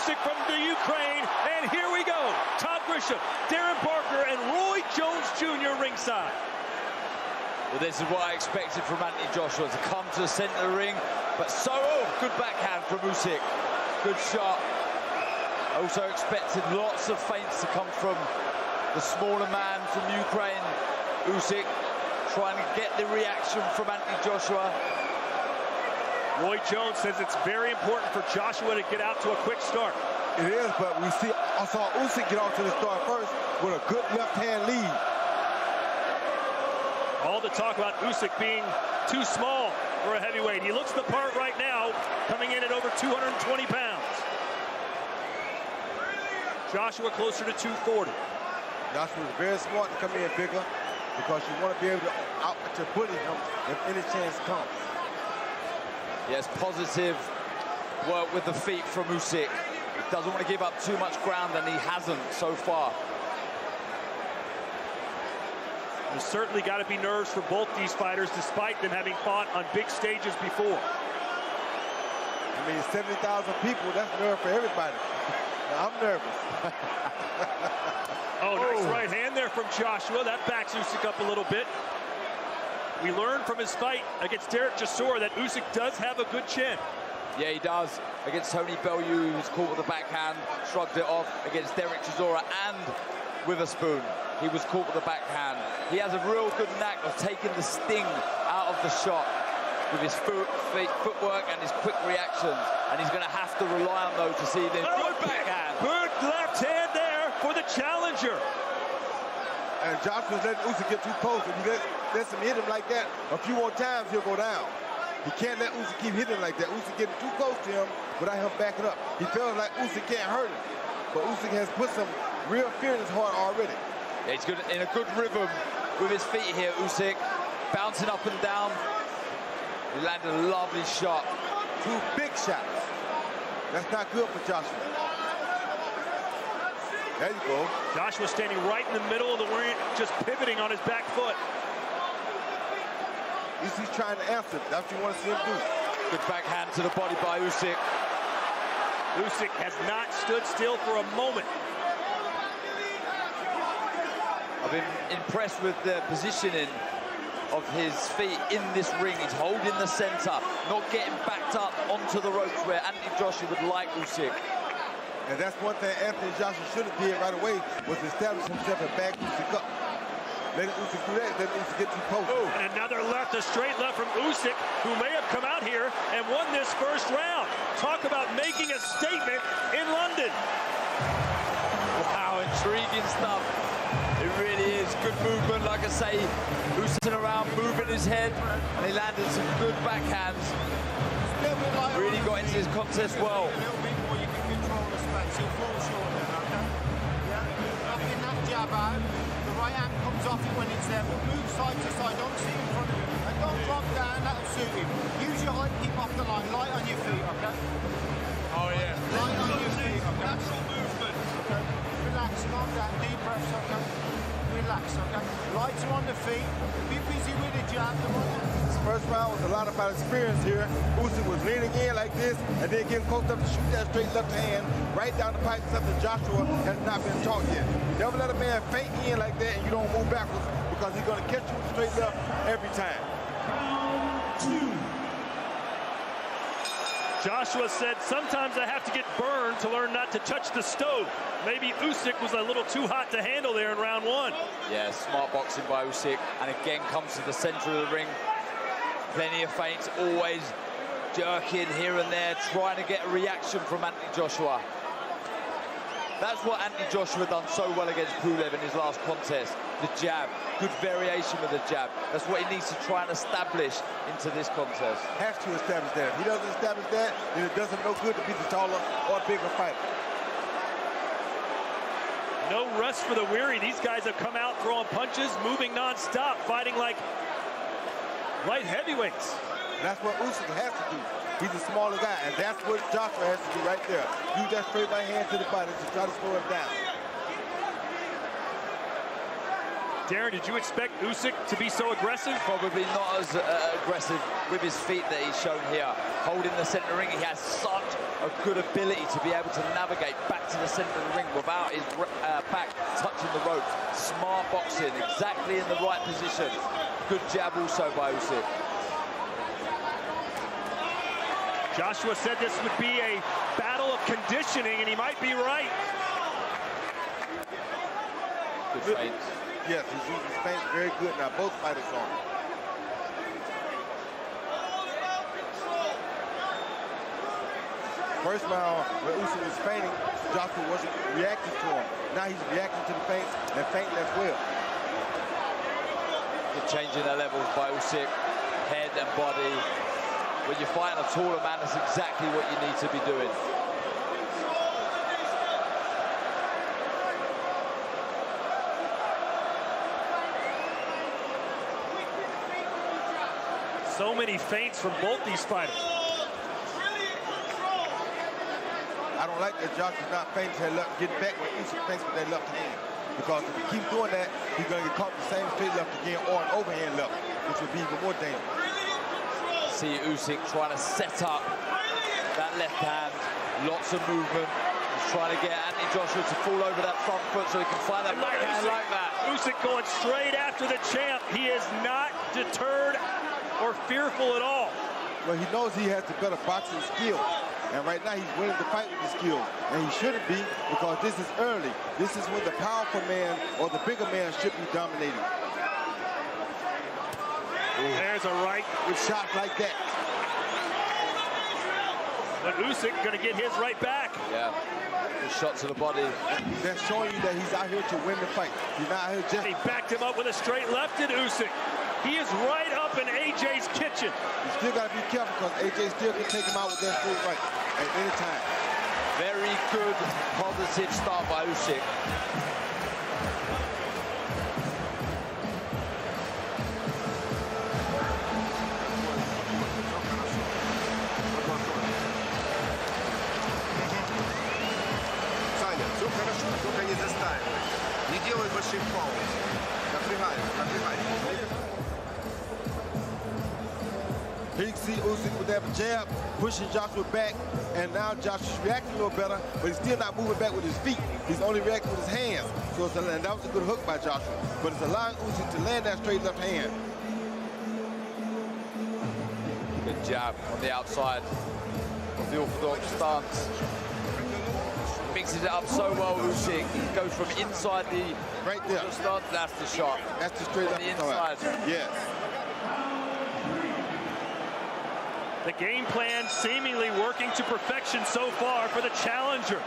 Usyk from the Ukraine, and here we go. Todd Grisham, Darren Barker, and Roy Jones Jr. ringside. Well, this is what I expected from Anthony Joshua, to come to the center of the ring, but good backhand from Usyk. Good shot. I also expected lots of feints to come from the smaller man from Ukraine, Usyk, trying to get the reaction from Anthony Joshua. Roy Jones says it's very important for Joshua to get out to a quick start. It is, but I saw Usyk get off to the start first with a good left-hand lead. All the talk about Usyk being too small for a heavyweight. He looks the part right now, coming in at over 220 pounds. Joshua closer to 240. Joshua was very smart to come in bigger because you want to be able to bully him if any chance comes. Yes, positive work with the feet from Usyk. He doesn't want to give up too much ground, and he hasn't so far. There's certainly got to be nerves for both these fighters, despite them having fought on big stages before. I mean, 70,000 people, that's nerve for everybody. Now, I'm nervous. Nice right hand there from Joshua. That backs Usyk up a little bit. We learned from his fight against Derek Chisora that Usyk does have a good chin. Yeah, he does. Against Tony Bellew, he was caught with the backhand, shrugged it off. Against Derek Chisora and Witherspoon, he was caught with the backhand. He has a real good knack of taking the sting out of the shot with his footwork and his quick reactions. And he's going to have to rely on those to see the good backhand. Good left hand there for the challenger. And Joshua's letting Usyk get too close. If you let him hit him like that a few more times, he'll go down. He can't let Usyk keep hitting like that. Usyk getting too close to him without him backing up. He feels like Usyk can't hurt him. But Usyk has put some real fear in his heart already. Yeah, he's good, in a good rhythm with his feet here, Usyk. Bouncing up and down. He landed a lovely shot. 2 big shots. That's not good for Joshua. There you go. Joshua standing right in the middle of the ring, just pivoting on his back foot. He's trying to answer. That's what you want to see him do. Good backhand to the body by Usyk. Usyk has not stood still for a moment. I've been impressed with the positioning of his feet in this ring. He's holding the center, not getting backed up onto the ropes where Anthony Joshua would like Usyk. And that's one thing Anthony Joshua should have did right away, was establish himself and back Usyk up. Let Usyk do that, let Usyk get too close. And another left, a straight left from Usyk, who may have come out here and won this first round. Talk about making a statement in London. Wow, intriguing stuff. It really is. Good movement, like I say. Usyk around, moving his head, and he landed some good backhands. Really got into his contest well. He'll fall short then, okay? Yeah, knocking that jab out. The right hand comes off it when it's there, but move side to side, don't see in front of him. And don't drop down, that'll suit him. Use your height, keep off the line, light on your feet, okay? Oh, yeah. Light on your feet, okay? Natural movement. Okay, relax, calm down, deep breaths, okay? Relax, okay? Lighter on the feet, be busy with the jab. This first round was a lot about experience here. Usyk was leaning in like this and then getting close up to shoot that straight left hand right down the pipe, something Joshua has not been taught yet. You never let a man feint in like that and you don't move backwards, because he's going to catch you with straight left every time. Round 2. Joshua said, sometimes I have to get burned to learn not to touch the stove. Maybe Usyk was a little too hot to handle there in round 1. Yeah, smart boxing by Usyk, and again comes to the center of the ring. Plenty of feints, always jerking here and there, trying to get a reaction from Anthony Joshua. That's what Anthony Joshua done so well against Pulev in his last contest. The jab, good variation with the jab. That's what he needs to try and establish into this contest. Has to establish that. If he doesn't establish that, then it doesn't no good to be the taller or bigger fighter. No rest for the weary. These guys have come out throwing punches, moving non-stop, fighting like light heavyweights. That's what Usyk has to do. He's a smaller guy, and that's what Joshua has to do right there. Use that straight right hand to the body to try to slow him down. Darren, did you expect Usyk to be so aggressive? Probably not as aggressive with his feet that he's shown here. Holding the center ring, he has such a a good ability to be able to navigate back to the center of the ring without his back touching the ropes. Smart boxing, exactly in the right position. Good jab also by Usyk. Joshua said this would be a battle of conditioning, and he might be right. Good feints. Yes, he's using his feints very good. Now both fighters on. First round, when Usyk was feinting, Joshua wasn't reacting to him. Now he's reacting to the feints and feinting as well. You're changing the levels by Usyk, head and body. When you're fighting a taller man, that's exactly what you need to be doing. So many feints from both these fighters. I don't like that Joshua's not feinting to left, getting back when Usyk feints with that left hand. Because if he keeps doing that, he's going to get caught with the same straight left again or an overhand left, which would be even more dangerous. See Usyk trying to set up that left hand. Lots of movement. He's trying to get Anthony Joshua to fall over that front foot so he can find that backhand like that. Usyk going straight after the champ. He is not deterred or fearful at all. Well, he knows he has the better boxing skill. And right now he's winning the fight with the skill. And he shouldn't be, because this is early. This is when the powerful man or the bigger man should be dominating. There's a right. With shots like that. But Usyk going to get his right back. Yeah, good shot to the body. That's showing you that he's out here to win the fight. He's not out here just... He backed him up with a straight left in Usyk. He is right up in AJ's kitchen. You still got to be careful, because AJ still can take him out with that straight right at any time. Very good, positive start by Usyk. Саня, все хорошо, только не застаивай. Не делай больших пауз. Напрягай, напрягай. Here you can see Usyk with that jab, pushing Joshua back, and now Joshua's reacting a little better, but he's still not moving back with his feet. He's only reacting with his hands. So it's and that was a good hook by Joshua, but it's allowing Usyk to land that straight left hand. Good jab on the outside of the orthodox stance. Mixes it up so well, Usyk. He goes from inside the right there stance. That's the shot. That's the straight left the inside. Yes. The game plan seemingly working to perfection so far for the challenger.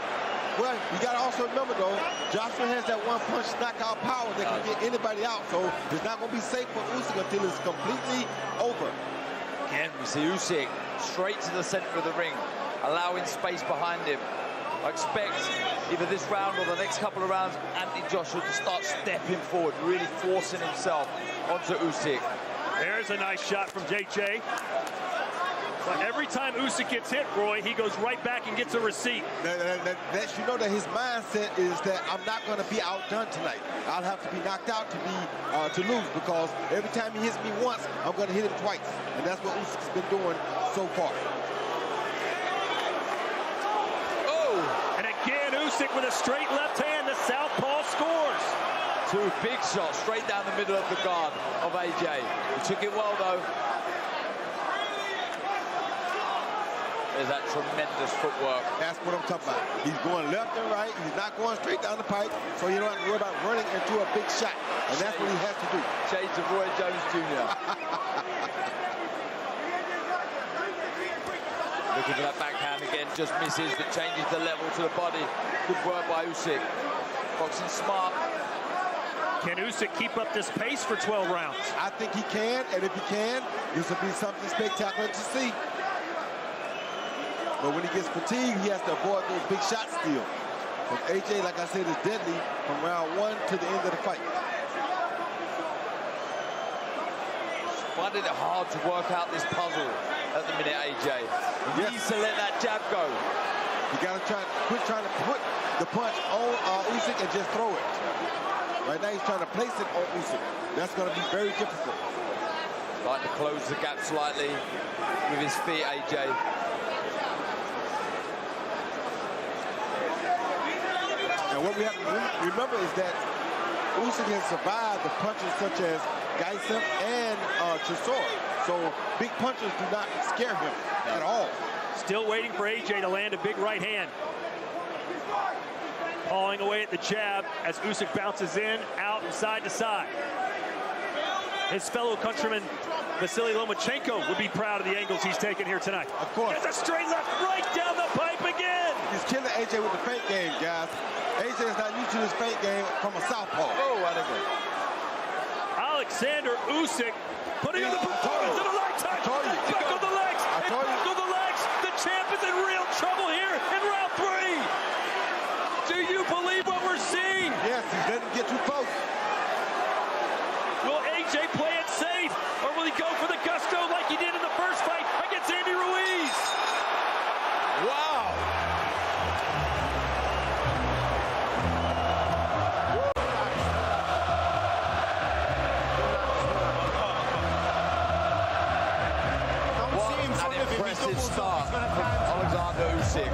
Well, you got to also remember, though, Joshua has that one-punch knockout power that can get anybody out, so it's not going to be safe for Usyk until it's completely over. Again, we see Usyk straight to the center of the ring, allowing space behind him. I expect either this round or the next couple of rounds, Anthony Joshua to start stepping forward, really forcing himself onto Usyk. There's a nice shot from JJ. But every time Usyk gets hit, Roy, he goes right back and gets a receipt. That you know that his mindset is that I'm not going to be outdone tonight. I'll have to be knocked out to lose, because every time he hits me once, I'm going to hit him twice. And that's what Usyk's been doing so far. Oh! And again, Usyk with a straight left hand. The southpaw scores. Two big shots straight down the middle of the guard of AJ. He took it well, though. There's that tremendous footwork. That's what I'm talking about. He's going left and right. He's not going straight down the pipe, so you don't have to worry about running into a big shot. And that's what he has to do. Shades of Roy Jones Jr. Looking for that backhand again, just misses, but changes the level to the body. Good work by Usyk. Boxing smart. Can Usyk keep up this pace for 12 rounds? I think he can, and if he can, this will be something spectacular to see. But when he gets fatigued, he has to avoid those big shots still. Because AJ, like I said, is deadly from round 1 to the end of the fight. Finding it hard to work out this puzzle at the minute, AJ. He needs to let that jab go. You got to quit trying to put the punch on Usyk and just throw it. Right now, he's trying to place it on Usyk. That's going to be very difficult. Like to close the gap slightly with his feet, AJ. And what we have to remember is that Usyk has survived the punches such as Geisen and Chisora. So big punches do not scare him at all. Still waiting for AJ to land a big right hand. Pawing away at the jab as Usyk bounces in, out, and side to side. His fellow countryman Vasily Lomachenko would be proud of the angles he's taken here tonight. Of course. There's a straight left right down the pipe again. He's killing AJ with the feint game, guys. AJ is not used to this feint game from a southpaw. Oh, I agree. Oleksandr Usyk putting in the performance of a lifetime. Buckle the legs. Buckle the legs. The champ is in real trouble here in round 3. Do you believe what we're seeing? Yes, he's letting him get too close. Will AJ play it safe, or will he go for the gusto like he did in the first fight against Andy Ruiz? Wow. What an impressive start from Oleksandr Usyk.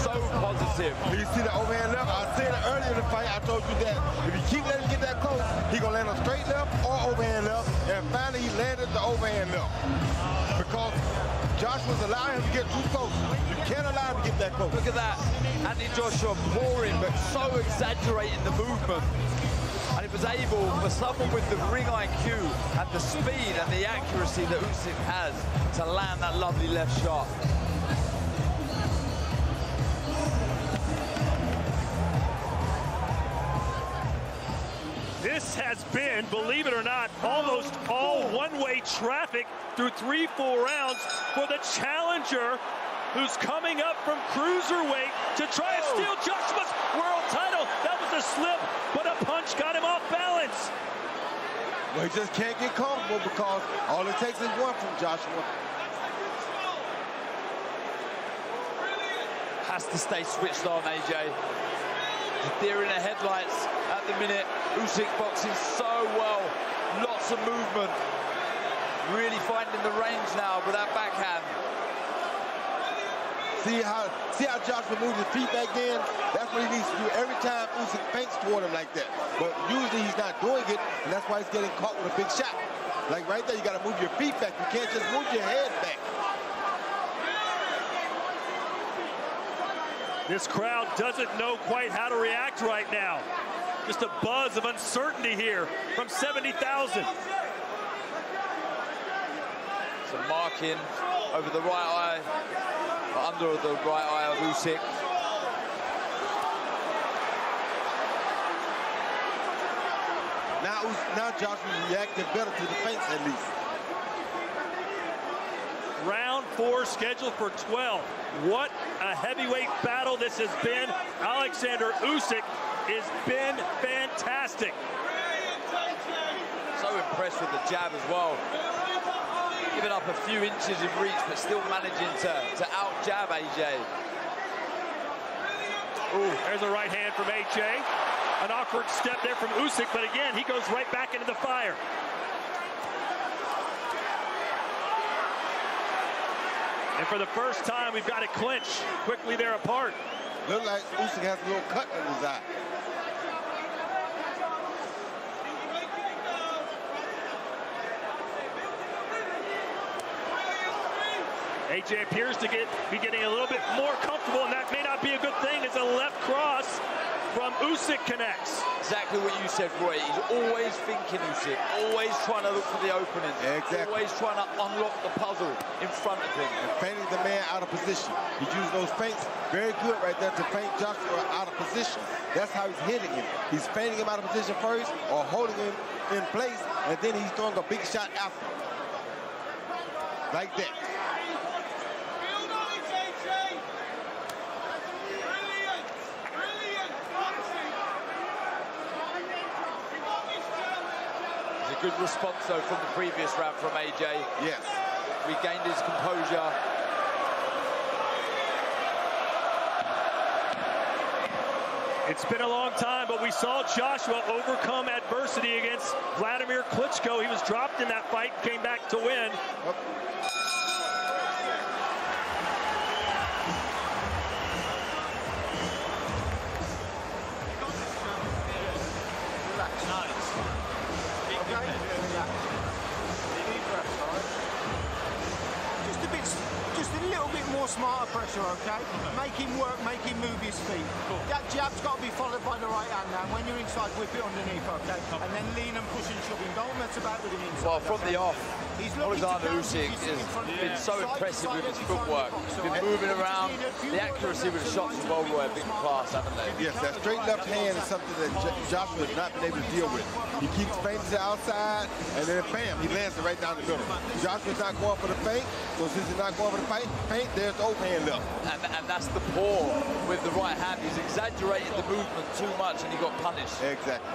So positive. You see the overhand left? I said it earlier in the fight. I told you that if you keep letting him get that close, he's going to land a straight left or overhand left. And finally, he landed the overhand left. Because Joshua's allowing him to get too close. You can't allow him to get that close. Look at that. Andy Joshua pouring, but so exaggerating the movement. And it was able, for someone with the ring IQ and the speed and the accuracy that Usyk has, to land that lovely left shot. This has been, believe it or not, almost all one-way traffic through 3-4 rounds for the challenger who's coming up from cruiserweight to try and steal Joshua's world title. That was a slip, but a punch got him off balance. Well, he just can't get comfortable because all it takes is one from Joshua. Has to stay switched on, AJ. Deer in the headlights at the minute. Usyk boxing so well. Lots of movement. Really finding the range now with that backhand. See how Joshua moves his feet back in? That's what he needs to do every time Usyk feints toward him like that. But usually he's not doing it, and that's why he's getting caught with a big shot. Like right there, you got to move your feet back. You can't just move your head back. This crowd doesn't know quite how to react right now. Just a buzz of uncertainty here from 70,000. Some marking over the right eye, under the right eye of Usyk. Now Joshua's reacting better to the feints at least. Round 4 scheduled for 12. What a heavyweight battle this has been. Oleksandr Usyk has been fantastic. So impressed with the jab as well. Giving up a few inches in reach, but still managing to out-jab AJ. Ooh, there's a right hand from AJ. An awkward step there from Usyk, but again, he goes right back into the fire. And for the first time, we've got a clinch. Quickly they're apart. Look like Usyk has a little cut in his eye. AJ appears to be getting a little bit more comfortable, and that may not be a good thing as a left cross from Usyk connects. Exactly what you said, Roy. He's always thinking Usyk, always trying to look for the opening. Exactly. Always trying to unlock the puzzle in front of him. And feinting the man out of position. He's using those feints very good right there to feint Joshua out of position. That's how he's hitting him. He's feinting him out of position first or holding him in place, and then he's throwing a big shot after. Like that. Good response, though, from the previous round from AJ. Yes. Regained his composure. It's been a long time, but we saw Joshua overcome adversity against Vladimir Klitschko. He was dropped in that fight, came back to win. okay? Make him work, make him move his feet. That jab's got to be followed by the right hand now. When you're inside, whip it underneath, okay? And then lean and push and shove him. Don't mess about with him inside. Well, from the off, Oleksandr Usyk He's has been so impressive with his footwork. He's been moving around. The accuracy with the shots as well were a big class, haven't they? Yes, that straight left hand is something that Joshua has not been able to deal with. He keeps feinting to the outside, and then bam, he lands it right down the middle. Joshua's not going for the feint, so since he's not going for the feint, there's the overhand left. And that's the paw with the right hand. He's exaggerated the movement too much, and he got punished. Exactly.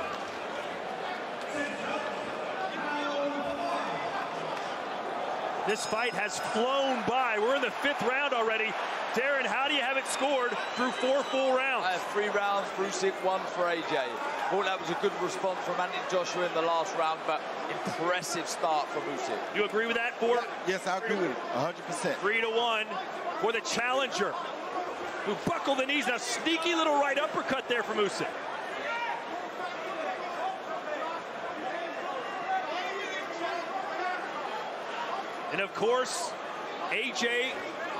This fight has flown by. We're in the 5th round already. Darren, how do you have it scored through 4 full rounds? I have 3 rounds for Usyk, 1 for AJ. Thought that was a good response from Anthony Joshua in the last round, but impressive start from Usyk. You agree with that, Ford? Yes, I agree with it, 100%. 3-1 for the challenger, who buckled the knees. Now, sneaky little right uppercut there from Usyk. And of course, AJ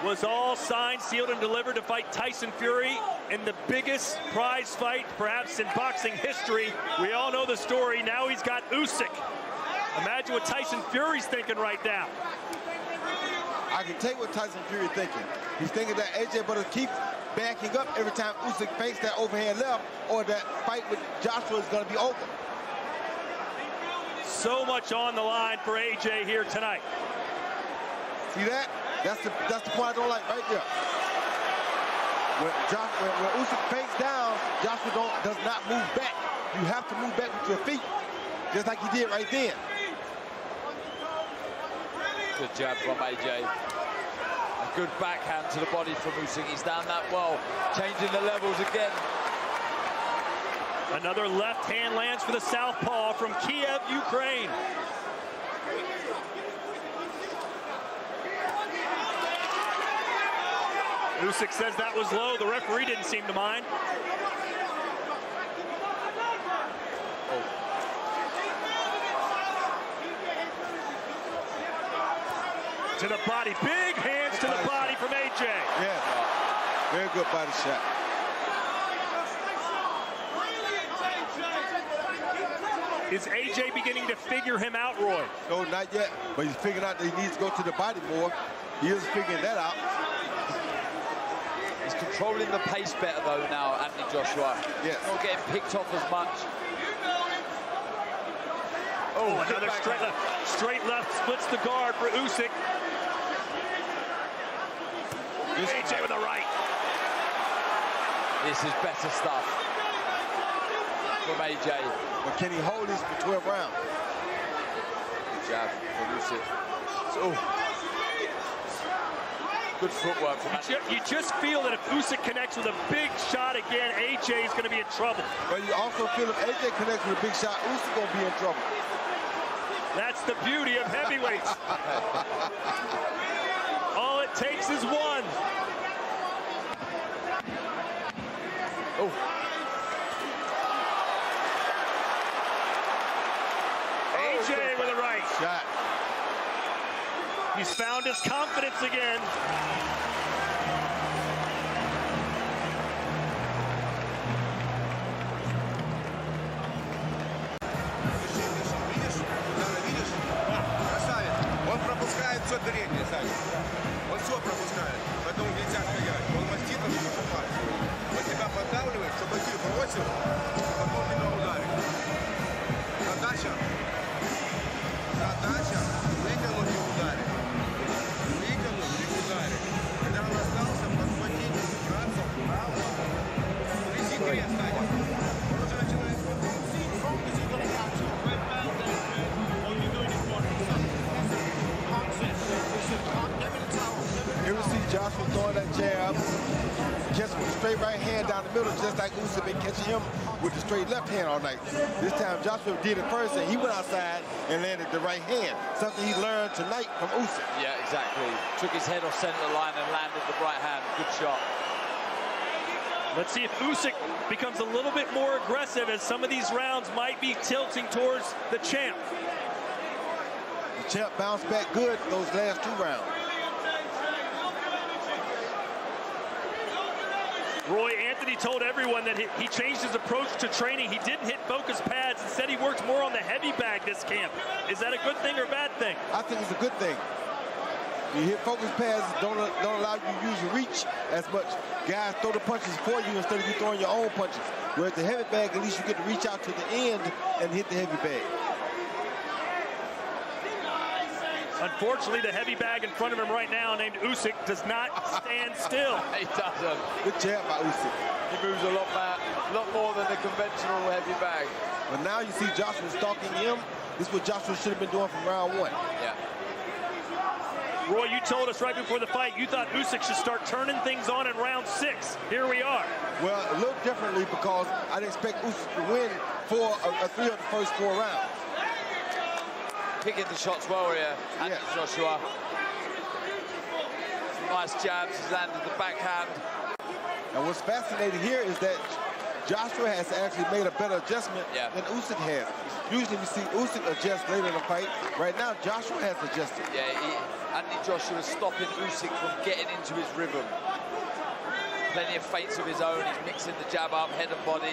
was all signed, sealed, and delivered to fight Tyson Fury in the biggest prize fight, perhaps in boxing history. We all know the story. Now he's got Usyk. Imagine what Tyson Fury's thinking right now. I can take what Tyson Fury is thinking. He's thinking that AJ better keep backing up every time Usyk fakes that overhand left, or that fight with Joshua is going to be over. So much on the line for AJ here tonight. See that? That's the point I don't like right there. When Usyk fakes down, Joshua does not move back. You have to move back with your feet, just like he did right then. Good jab from AJ. A good backhand to the body from Usyk. He's done that well, changing the levels again. Another left hand lands for the southpaw from Kiev, Ukraine. Usyk says that was low. The referee didn't seem to mind. To the body. Big hands to the body from AJ. Yeah. Very good body shot. Is AJ beginning to figure him out, Roy? No, not yet. But he's figuring out that he needs to go to the body more. He is figuring that out. He's controlling the pace better, though, now, Anthony Joshua. Yes. Not getting picked off as much. Oh, another straight left splits the guard for Usyk. AJ with the right. This is better stuff from AJ. But can he hold this for 12 rounds? Good jab from Usyk. Oh. Good footwork from AJ. You just feel that if Usyk connects with a big shot again, AJ is going to be in trouble. But you also feel if AJ connects with a big shot, Usyk going to be in trouble. That's the beauty of heavyweights. All it takes is one. Oh. AJ with a right shot. He's found his confidence again. Он пропускает все переднее, Саня. Он все пропускает. Поэтому нельзя проиграть. Он мастит, он не попадает. Он тебя поддавливает, чтобы ты бросил, потом тебя ударит. Задача вытянуть и ударить. Вытянуть и ударить. Когда он остался, подхватить, убраться вправо. Это секрет, Саня. Он уже начинает You ever see Joshua throwing that jab, catch with a straight right hand down the middle, just like Usyk been catching him with the straight left hand all night. This time Joshua did it first, and he went outside and landed the right hand, something he learned tonight from Usyk. Yeah, exactly. Took his head off center line and landed the right hand. Good shot. Let's see if Usyk becomes a little bit more aggressive, as some of these rounds might be tilting towards the champ. The champ bounced back good those last 2 rounds. Roy, Anthony told everyone that he changed his approach to training. He didn't hit focus pads. Instead, he worked more on the heavy bag this camp. Is that a good thing or bad thing? I think it's a good thing. You hit focus pads, don't allow you to use your reach as much. Guys throw the punches for you instead of you throwing your own punches. Whereas the heavy bag, at least you get to reach out to the end and hit the heavy bag. Unfortunately, the heavy bag in front of him right now, named Usyk, does not stand still. He doesn't. Good jab by Usyk. He moves a lot more than the conventional heavy bag. But now you see Joshua stalking him. This is what Joshua should have been doing from round 1. Yeah. Roy, you told us right before the fight you thought Usyk should start turning things on in round 6. Here we are. Well, a little differently because I didn't expect Usyk to win 3 of the first 4 rounds. Picking the shots well here, Anthony Joshua. Some nice jabs, he's landed the backhand. And what's fascinating here is that Joshua has actually made a better adjustment than Usyk has. Usually we see Usyk adjust later in the fight. Right now, Joshua has adjusted. Yeah, Anthony Joshua is stopping Usyk from getting into his rhythm. Plenty of feints of his own. He's mixing the jab up, head and body.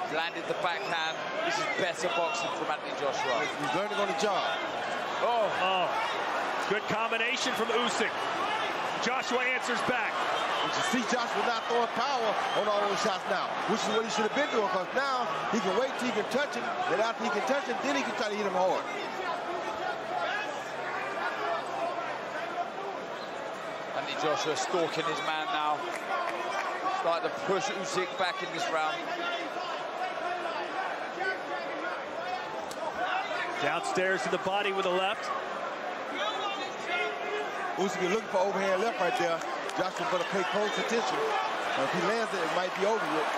He's landed the backhand. This is better boxing from Anthony Joshua. He's learning on the job. Oh. Good combination from Usyk. Joshua answers back. But you see Joshua not throwing power on all those shots now, which is what he should have been doing, because now he can wait till he can touch him, and after he can touch him, then he can try to hit him hard. Anthony Joshua stalking his man now. Starting to push Usyk back in this round. Downstairs to the body with a left. Usyk is looking for overhand left right there. Joshua better pay close attention. If he lands it, it might be over with.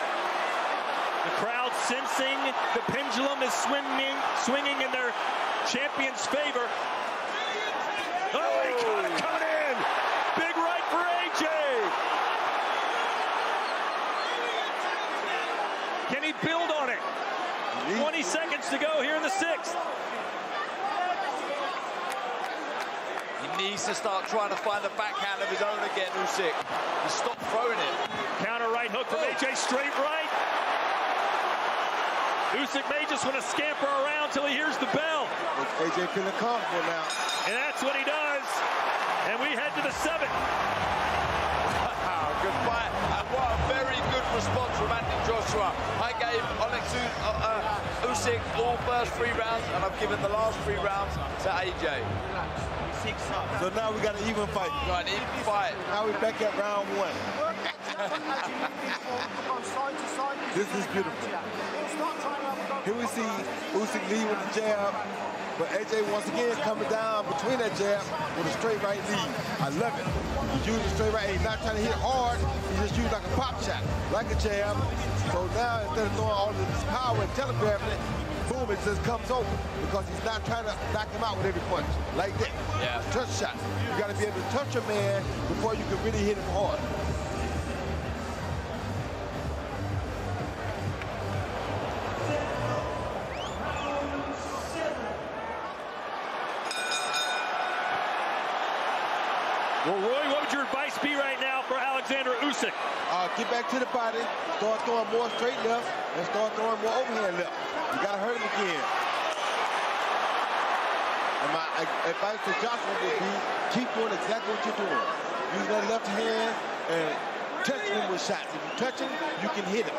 The crowd sensing the pendulum is swinging in their champion's favor. Oh, he caught it coming in. Big right for AJ. Can he build on it? 20 seconds to go here in the 6th. He needs to start trying to find the backhand of his own again, Usyk. He stopped throwing it. Counter right hook from AJ, straight right. Usyk may just want to scamper around till he hears the bell. AJ feeling comfortable now. And that's what he does. And we head to the 7th. Wow, good fight. And what a very good response from Anthony Joshua. I gave Usyk all first 3 rounds, and I've given the last 3 rounds to AJ. So now we got an even fight. Got an even fight. Now we're back at round 1. This is beautiful. Here we see Usyk lead with the jab, but AJ once again coming down between that jab with a straight right lead. I love it. He's using the straight right. He's not trying to hit hard. He just used like a pop shot, like a jab. So now instead of throwing all of this power and telegraphing it, boom, it just comes over because he's not trying to knock him out with every punch like that. Yeah. Touch shot. You got to be able to touch a man before you can really hit him hard. Well, Roy, what would your advice be right now for Oleksandr Usyk? Get back to the body, start throwing more straight left, and start throwing more overhand left. You got to hurt him again. And my advice to Joshua would be, keep doing exactly what you're doing. Use that left hand and touch him with shots. If you touch him, you can hit him.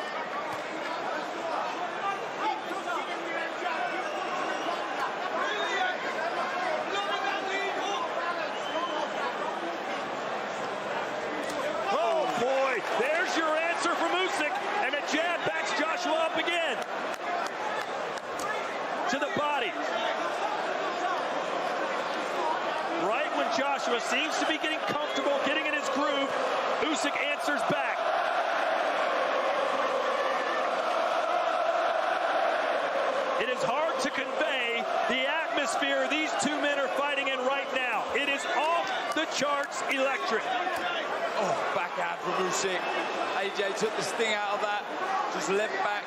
There's your answer from Usyk, and a jab backs Joshua up again. To the body. Right when Joshua seems to be getting comfortable, getting in his groove, Usyk answers back. It is hard to convey the atmosphere these 2 men are fighting in right now. It is off the charts electric. Oh, backhand from Usyk. AJ took the sting out of that, just leant back.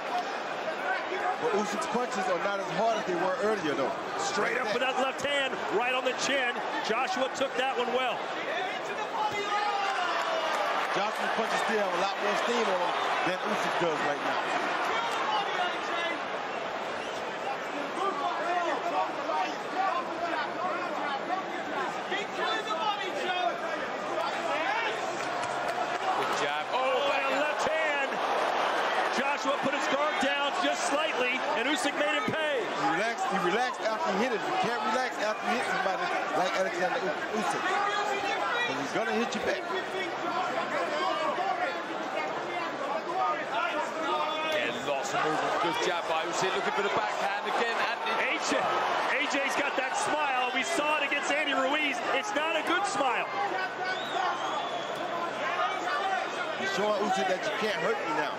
But Usyk's punches are not as hard as they were earlier, though. Straight up with that left hand, right on the chin. Joshua took that one well. Johnson's punches still have a lot more steam on them than Usyk does right now. Good jab. Oh, and a left hand. Joshua put his guard down just slightly, and Usyk made him pay. He relaxed after he hit it. You can't relax after you hit somebody like Oleksandr Usyk. And he's gonna hit you back. Yeah, lots of movement. Good jab by Usyk. Looking for the backhand again. AJ's got that smile. We saw it against Andy Ruiz. It's not a good smile. He's showing Usyk that you can't hurt me now.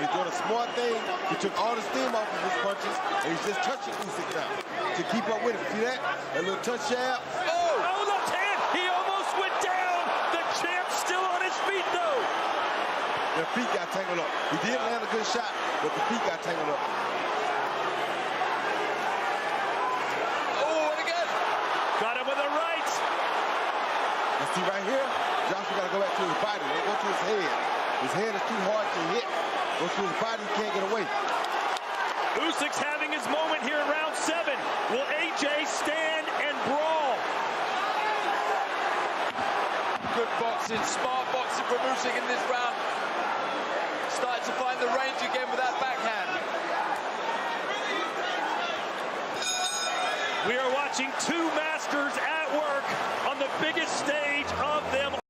He's doing a smart thing. He took all the steam off of his punches, and he's just touching Usyk now to keep up with him. See that? That little touch jab. Oh, left hand. He almost went down. The champ's still on his feet, though. The feet got tangled up. He did land a good shot, but the feet got tangled up. Oh, and again. Got him with a right. You see right here, Joshua got to go back to his body. Don't go to his head. His head is too hard to hit. Go to his body, he can't get away. Usyk's having his moment here in round 7. Will AJ stand and brawl? Good boxing, smart boxing from Usyk in this round. Starting to find the range again with that backhand. We are watching two masters at work on the biggest stage of them